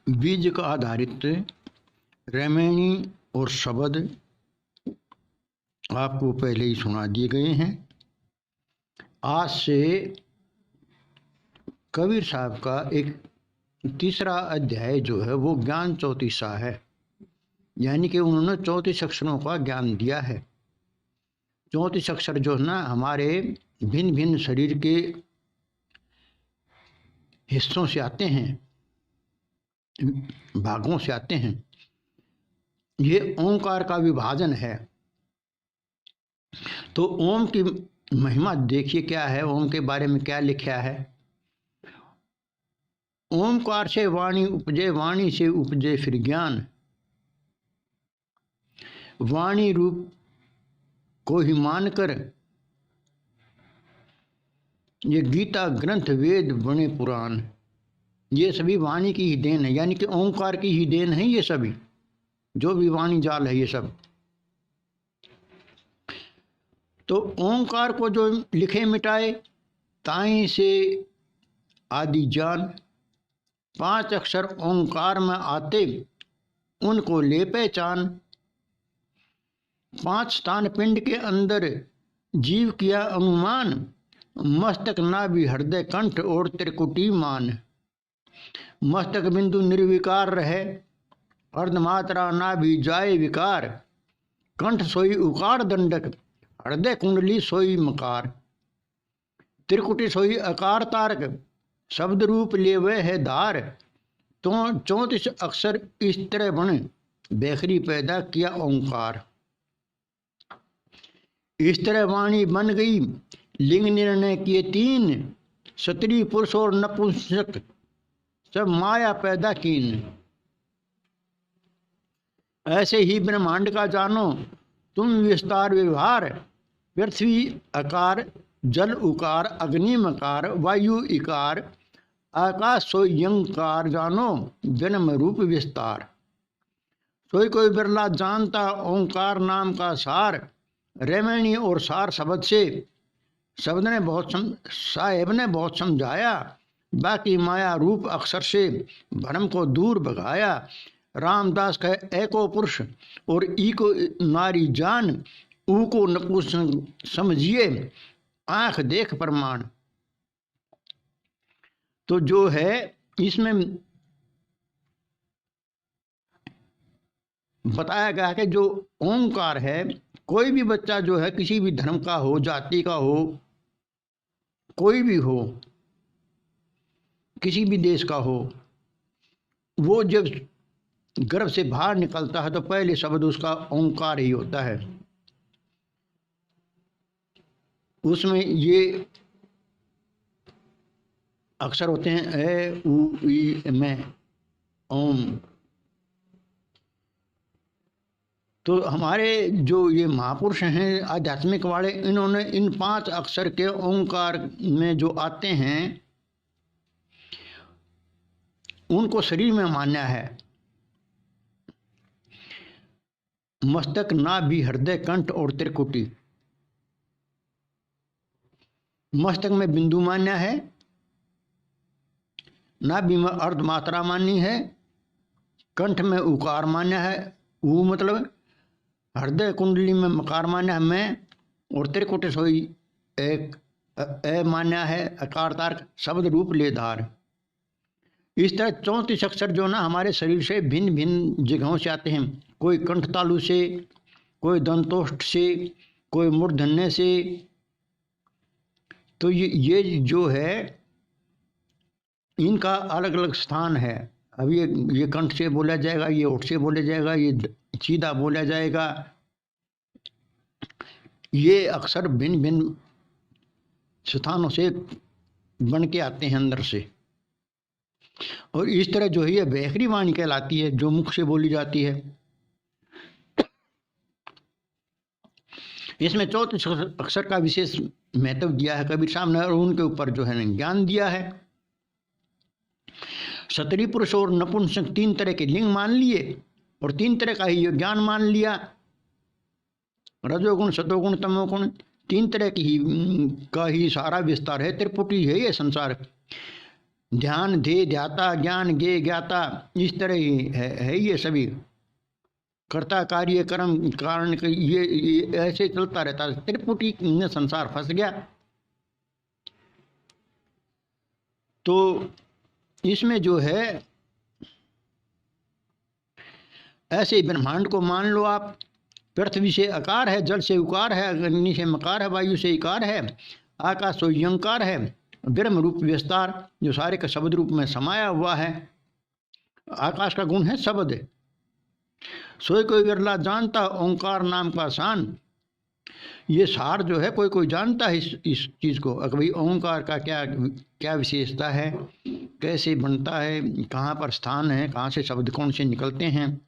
बीज का आधारित रैमेणी और शब्द आपको पहले ही सुना दिए गए हैं। आज से कबीर साहब का एक तीसरा अध्याय जो है वो ज्ञान चौतीसा है, यानी कि उन्होंने 34 अक्षरों का ज्ञान दिया है। 34 अक्षर जो है ना हमारे भिन्न भिन्न शरीर के हिस्सों से आते हैं, भागों से आते हैं। ये ओंकार का विभाजन है। तो ओम की महिमा देखिए क्या है, ओम के बारे में क्या लिखा है। ओंकार से वाणी उपजे, वाणी से उपजे फिर ज्ञान। वाणी रूप को ही मानकर ये गीता ग्रंथ वेद बने पुराण। ये सभी वाणी की ही देन है, यानी कि ओंकार की ही देन है। ये सभी जो भी वाणी जाल है ये सब। तो ओंकार को जो लिखे मिटाए ताई से आदि जान। 5 अक्षर ओंकार में आते उनको ले पहचान। 5 स्थान पिंड के अंदर जीव किया अनुमान। मस्तक नाभि हृदय कंठ और त्रिकुटी मान। मस्तक बिंदु निर्विकार रहे, अर्धमात्रा नाभि जाए विकार। कंठ सोई उकार दंडक, हृदय कुंडली सोई मकार। त्रिकुटी सोई अकार तारक, शब्द रूप ले वह है धार। तो 34 अक्षर इस तरह बने, बेखरी पैदा किया ओंकार। इस तरह वाणी बन गई, लिंग निर्णय किए 3। स्त्री पुरुष और नपुंसक सब माया पैदा कीन। ऐसे ही ब्रह्मांड का जानो तुम विस्तार व्यवहार। पृथ्वी आकार, जल उकार, अग्नि मकार, वायु इकार, आकाश सोई यंकार जानो जन्म रूप विस्तार। सोई कोई बिरला जानता ओंकार नाम का सार। रैमेणी और सार शब्द से शब्द ने साहेब ने बहुत समझाया। बाकी माया रूप अक्षर से भ्रम को दूर भगाया। रामदास कहे एको पुरुष और ई को नारी जान। ऊ को नपुंसक समझिए आंख देख प्रमाण। तो जो है इसमें बताया गया है कि जो ओंकार है, कोई भी बच्चा जो है किसी भी धर्म का हो, जाति का हो, कोई भी हो, किसी भी देश का हो, वो जब गर्भ से बाहर निकलता है तो पहले शब्द उसका ओंकार ही होता है। उसमें ये अक्षर होते हैं ए उ ई में ओम। तो हमारे जो ये महापुरुष हैं आध्यात्मिक वाले, इन्होंने इन 5 अक्षर के ओंकार में जो आते हैं उनको शरीर में मान्या है। मस्तक नाभि हृदय कंठ और त्रिकुटी। मस्तक में बिंदु मान्य है, नाभि में अर्धमात्रा मान्य है, कंठ में उकार मान्य है ऊ मतलब, हृदय कुंडली में मकार मान्य है मैं, और त्रिकुटी सोई एक ए मान्य है अकार तारक, शब्द रूप ले धार। इस तरह 34 अक्षर जो ना हमारे शरीर से भिन्न भिन्न जगहों से आते हैं। कोई कंठ तालु से, कोई दंतोष्ठ से, कोई मूर्धन्य से। तो ये जो है इनका अलग अलग स्थान है। अब ये कंठ से बोला जाएगा, ये ओठ से बोला जाएगा, ये सीधा बोला जाएगा। ये अक्षर भिन्न भिन्न स्थानों से बन के आते हैं अंदर से। और इस तरह जो है ये बेखरी वाणी कहलाती है, जो मुख से बोली जाती है। इसमें 34 अक्षर का विशेष महत्व दिया है कबीर साहब ने, और उनके ऊपर जो है ज्ञान दिया है। स्त्री पुरुष और नपुंसक 3 तरह के लिंग मान लिए, और 3 तरह का ही ज्ञान मान लिया। रजोगुण सतोगुण तमोगुण 3 तरह की का ही सारा विस्तार है। त्रिपुटी है ये संसार। ध्यान धे ध्याता, ज्ञान ज्ञे ज्ञाता, इस तरह ही है ये सभी। कर्ता कार्य कर्म कारण ये ऐसे चलता रहता है। त्रिपुटी में संसार फंस गया। तो इसमें जो है ऐसे ब्रह्मांड को मान लो आप। पृथ्वी से आकार है, जल से उकार है, अग्नि से मकार है, वायु से इकार है, आकाश से यंकार है, ब्रह्म रूप विस्तार जो सारे का शब्द रूप में समाया हुआ है। आकाश का गुण है शब्द। सोई कोई विरला जानता ओंकार नाम का शान। ये सार जो है कोई कोई जानता है इस चीज़ को। भाई ओंकार का क्या क्या विशेषता है, कैसे बनता है, कहाँ पर स्थान है, कहाँ से शब्द कौन से निकलते हैं,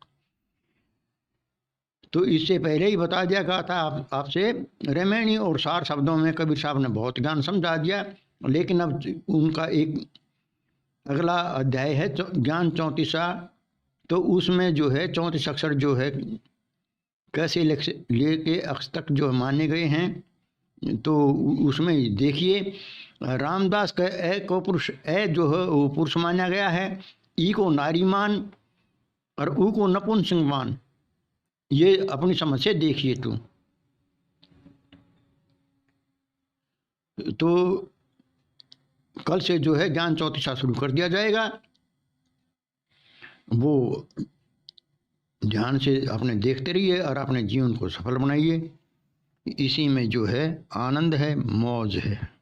तो इससे पहले ही बता दिया गया था आपसे। रेमेणी और सार शब्दों में कबीर साहब ने बहुत ज्ञान समझा दिया। लेकिन अब उनका एक अगला अध्याय है ज्ञान 34, तो उसमें जो है 34 अक्षर जो है कैसे लेके अक्ष तक जो माने गए हैं। तो उसमें देखिए रामदास का ए को पुरुष, ए जो है वो पुरुष माना गया है, ई को नारी मान और ऊ को नपुंसक मान। ये अपनी समझ से देखिए। तो कल से जो है ज्ञान 34 शुरू कर दिया जाएगा। वो ध्यान से अपने देखते रहिए और अपने जीवन को सफल बनाइए। इसी में जो है आनंद है, मौज है।